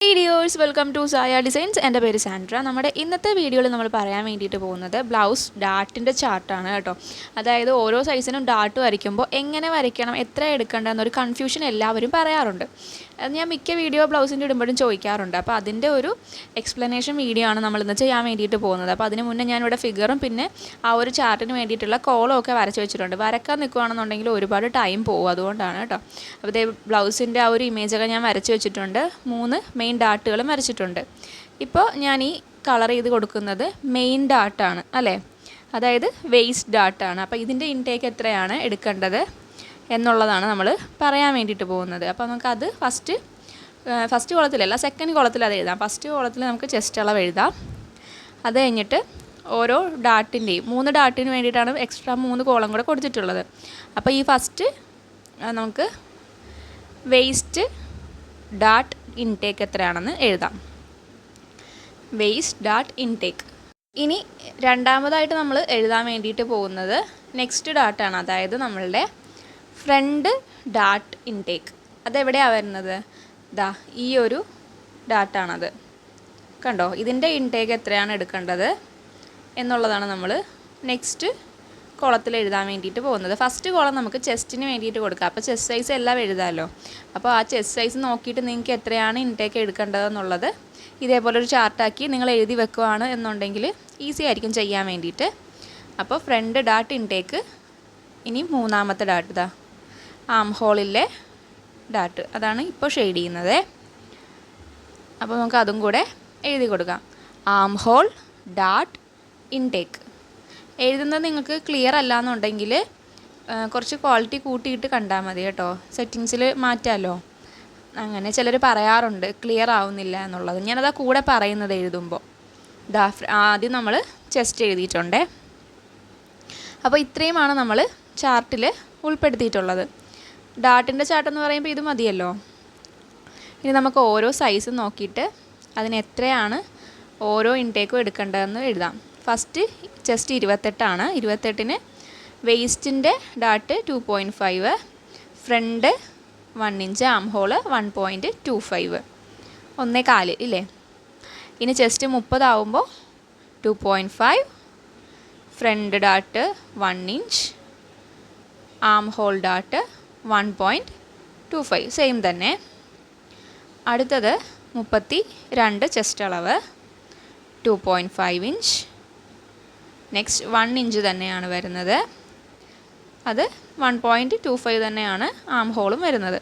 Hey dears, welcome to Saya Designs. എൻ്റെ പേര് Sandra. നമ്മുടെ ഇന്നത്തെ വീഡിയോയിൽ നമ്മൾ പറയാൻ വേണ്ടിയിട്ട് പോകുന്നത് ബ്ലൗസ് ഡാർട്ടിൻ്റെ ചാർട്ടാണ് കേട്ടോ. അതായത് ഓരോ സൈസിനും ഡാർട്ട് വരയ്ക്കുമ്പോൾ എങ്ങനെ വരയ്ക്കണം, എത്ര എടുക്കേണ്ടതെന്നൊരു കൺഫ്യൂഷൻ എല്ലാവരും പറയാറുണ്ട്. അത് ഞാൻ മിക്ക വീഡിയോ ബ്ലൗസിൻ്റെ ഇടുമ്പോഴും ചോദിക്കാറുണ്ട്. അപ്പോൾ അതിൻ്റെ ഒരു എക്സ്പ്ലനേഷൻ വീഡിയോ ആണ് നമ്മളിന്ന് ചെയ്യാൻ വേണ്ടിയിട്ട് പോകുന്നത്. അപ്പോൾ അതിന് മുന്നേ ഞാനിവിടെ ഫിഗറും പിന്നെ ആ ഒരു ചാർട്ടിന് വേണ്ടിയിട്ടുള്ള കോളം ഒക്കെ വരച്ച് വെച്ചിട്ടുണ്ട്. വരക്കാൻ നിൽക്കുകയാണെന്നുണ്ടെങ്കിൽ ഒരുപാട് ടൈം പോകും, അതുകൊണ്ടാണ് കേട്ടോ. അപ്പോൾ ഇതേ ബ്ലൗസിൻ്റെ ആ ഒരു ഇമേജൊക്കെ ഞാൻ വരച്ച് വെച്ചിട്ടുണ്ട്. 3 മെയിൻ ഡാർട്ടുകളും വരച്ചിട്ടുണ്ട്. ഇപ്പോൾ ഞാൻ ഈ കളർ ചെയ്ത് കൊടുക്കുന്നത് മെയിൻ ഡാർട്ടാണ് അല്ലേ, അതായത് വേസ്റ്റ് ഡാർട്ടാണ്. അപ്പോൾ ഇതിൻ്റെ ഇൻടേക്ക് എത്രയാണ് എടുക്കേണ്ടത് എന്നുള്ളതാണ് നമ്മൾ പറയാൻ വേണ്ടിയിട്ട് പോകുന്നത്. അപ്പോൾ നമുക്കത് ഫസ്റ്റ് കോളത്തിലല്ല, സെക്കൻഡ് കോളത്തിൽ അത് എഴുതാം. ഫസ്റ്റ് കോളത്തിൽ നമുക്ക് ചെസ്റ്റ് അളവ് എഴുതാം. അത് കഴിഞ്ഞിട്ട് ഓരോ ഡാർട്ടിൻ്റെയും 3 ഡാർട്ടിന് വേണ്ടിയിട്ടാണ് എക്സ്ട്രാ 3 കോളം കൂടെ കൊടുത്തിട്ടുള്ളത്. അപ്പോൾ ഈ ഫസ്റ്റ് നമുക്ക് വേസ്റ്റ് ഡാർട്ട് ഇൻടേക്ക് എത്രയാണെന്ന് എഴുതാം. Waste Dart intake. ഇനി രണ്ടാമതായിട്ട് നമ്മൾ എഴുതാൻ വേണ്ടിയിട്ട് പോകുന്നത് നെക്സ്റ്റ് ഡാർട്ടാണ്, അതായത് നമ്മളുടെ ഫ്രണ്ട് ഡാർട്ട് ഇൻടേക്ക്. അതെവിടെയാണ് വരുന്നത്? ഈ ഒരു ഡാർട്ടാണത്. കണ്ടോ, ഇതിൻ്റെ ഇൻടേക്ക് എത്രയാണ് എടുക്കേണ്ടത് എന്നുള്ളതാണ് നമ്മൾ നെക്സ്റ്റ് കോളത്തിൽ എഴുതാൻ വേണ്ടിയിട്ട് പോകുന്നത്. ഫസ്റ്റ് കോളം നമുക്ക് ചെസ്റ്റിന് വേണ്ടിയിട്ട് കൊടുക്കാം. അപ്പോൾ ചെസ്റ്റ് സൈസ് എല്ലാം എഴുതാമല്ലോ. അപ്പോൾ ആ ചെസ്റ്റ് സൈസ് നോക്കിയിട്ട് നിങ്ങൾക്ക് എത്രയാണ് ഇൻടേക്ക് എടുക്കേണ്ടതെന്നുള്ളത് ഇതേപോലൊരു ചാർട്ടാക്കി നിങ്ങൾ എഴുതി വെക്കുകയാണ് എന്നുണ്ടെങ്കിൽ ഈസി ആയിരിക്കും ചെയ്യാൻ വേണ്ടിയിട്ട്. അപ്പോൾ ഫ്രണ്ട് ഡാർട്ട് ഇൻടേക്ക്. ഇനി മൂന്നാമത്തെ ഡാർട്ട് ആം ഹോളിലെ ഡാർട്ട്, അതാണ് ഇപ്പോൾ ഷെയ്ഡ് ചെയ്യുന്നത്. അപ്പോൾ നമുക്ക് അതും കൂടെ എഴുതി കൊടുക്കാം. Arm hole Dart intake. എഴുതുന്നത് നിങ്ങൾക്ക് ക്ലിയർ അല്ല എന്നുണ്ടെങ്കിൽ കുറച്ച് ക്വാളിറ്റി കൂട്ടിയിട്ട് കണ്ടാൽ മതി കേട്ടോ. സെറ്റിങ്സിൽ മാറ്റാമല്ലോ. അങ്ങനെ ചിലർ പറയാറുണ്ട് ക്ലിയർ ആവുന്നില്ല എന്നുള്ളത്. ഞാനതാ കൂടെ പറയുന്നത് എഴുതുമ്പോൾ. ആദ്യം നമ്മൾ ചെസ്റ്റ് എഴുതിയിട്ടുണ്ട്. അപ്പോൾ ഇത്രയുമാണ് നമ്മൾ ചാർട്ടിൽ ഉൾപ്പെടുത്തിയിട്ടുള്ളത്. ഡാർട്ടിൻ്റെ ചാർട്ടെന്ന് പറയുമ്പോൾ ഇത് മതിയല്ലോ. ഇനി നമുക്ക് ഓരോ സൈസും നോക്കിയിട്ട് അതിന് എത്രയാണ് ഓരോ ഇൻടേക്കും എടുക്കേണ്ടതെന്ന് എഴുതാം. ഫസ്റ്റ് ചെസ്റ്റ് 28 28-ന് വേസ്റ്റിൻ്റെ dart 2.5, front 1 inch, armhole 1.25, 1.25 ഇല്ലേ. ഇനി ചെസ്റ്റ് 30 ആവുമ്പോൾ 2.5, front dart 1 inch, armhole dart 1.25, same തന്നെ. അടുത്തത് 32 ചെസ്റ്റ് അളവ് 2.5 ഇഞ്ച്. നെക്സ്റ്റ് 1 ഇഞ്ച് തന്നെയാണ് വരുന്നത്. അത് 1.25 തന്നെയാണ് ആം ഹോളും വരുന്നത്.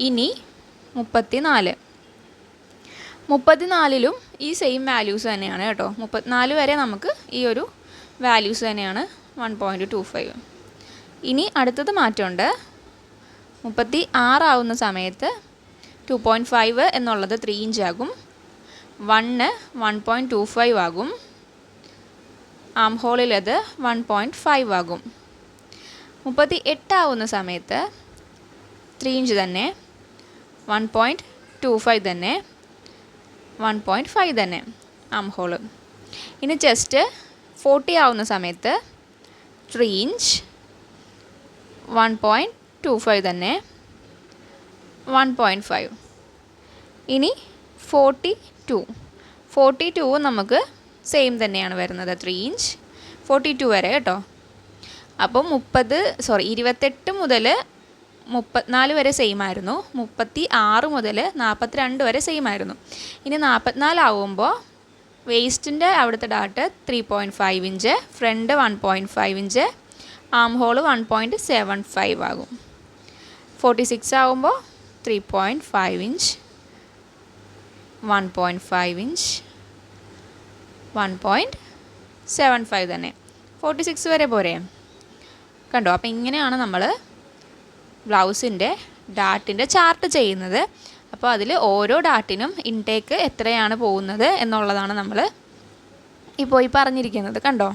ഇനി 34-ലും ഈ സെയിം വാല്യൂസ് തന്നെയാണ് കേട്ടോ. 34 വരെ നമുക്ക് ഈ ഒരു വാല്യൂസ് തന്നെയാണ് 1.25. ഇനി അടുത്തത് മാറ്റമുണ്ട്. 36 ആവുന്ന സമയത്ത് 2.5 എന്നുള്ളത് 3 ഇഞ്ച് ആകും. 1.25 ആകും. ആം ഹോളിൽ അത് 1.5 ആകും. 38 ആവുന്ന സമയത്ത് 3 ഇഞ്ച് തന്നെ, 1.25 തന്നെ, 1.5 തന്നെ ആം ഹോള്. ഇനി ചെസ്റ്റ് 40 ആവുന്ന സമയത്ത് 3 ഇഞ്ച്, 1.25 തന്നെ, 1.5. ഇനി 42 നമുക്ക് സെയിം തന്നെയാണ് വരുന്നത്, 3 ഇഞ്ച്, 42 വരെ കേട്ടോ. അപ്പോൾ 28 മുതൽ 34 വരെ സെയിം ആയിരുന്നു. 36 മുതൽ 42 വരെ സെയിം ആയിരുന്നു. ഇനി 44 ആവുമ്പോൾ വേസ്റ്റിൻ്റെ അവിടുത്തെ ഡാർട്ട് 3.5 ഇഞ്ച്, ഫ്രണ്ട് 1.5 ഇഞ്ച്, ആം ഹോള് 1.75 ആകും. 46 ആവുമ്പോൾ 3.5 ഇഞ്ച്, 1.5 ഇഞ്ച്, 1.75 തന്നെ. 46 വരെ പോരെ കണ്ടോ. അപ്പോൾ ഇങ്ങനെയാണ് നമ്മൾ ബ്ലൗസിൻ്റെ ഡാർട്ടിൻ്റെ ചാർട്ട് ചെയ്യുന്നത്. അപ്പോൾ അതിൽ ഓരോ ഡാർട്ടിനും ഇൻടേക്ക് എത്രയാണ് പോകുന്നത് എന്നുള്ളതാണ് നമ്മൾ ഇപ്പോൾ ഈ പറഞ്ഞിരിക്കുന്നത്. കണ്ടോ.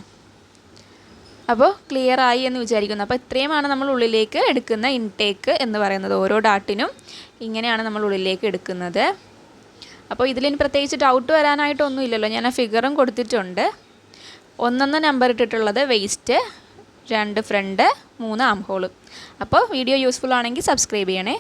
അപ്പോൾ ക്ലിയർ ആയി എന്ന് വിചാരിക്കുന്നു. അപ്പോൾ ഇത്രയുമാണ് നമ്മൾ ഉള്ളിലേക്ക് എടുക്കുന്ന ഇൻടേക്ക് എന്ന് പറയുന്നത്. ഓരോ ഡാർട്ടിനും ഇങ്ങനെയാണ് നമ്മൾ ഉള്ളിലേക്ക് എടുക്കുന്നത്. അപ്പോൾ ഇതിലിനി പ്രത്യേകിച്ച് ഡൗട്ട് വരാനായിട്ടൊന്നും ഇല്ലല്ലോ. ഞാൻ ആ ഫിഗറും കൊടുത്തിട്ടുണ്ട്. 1 നമ്പർ ഇട്ടിട്ടുള്ളത് വേസ്റ്റ്, 2 ഫ്രണ്ട്, 3 ആം ഹോള്. അപ്പോൾ വീഡിയോ യൂസ്ഫുൾ ആണെങ്കിൽ സബ്സ്ക്രൈബ് ചെയ്യണേ.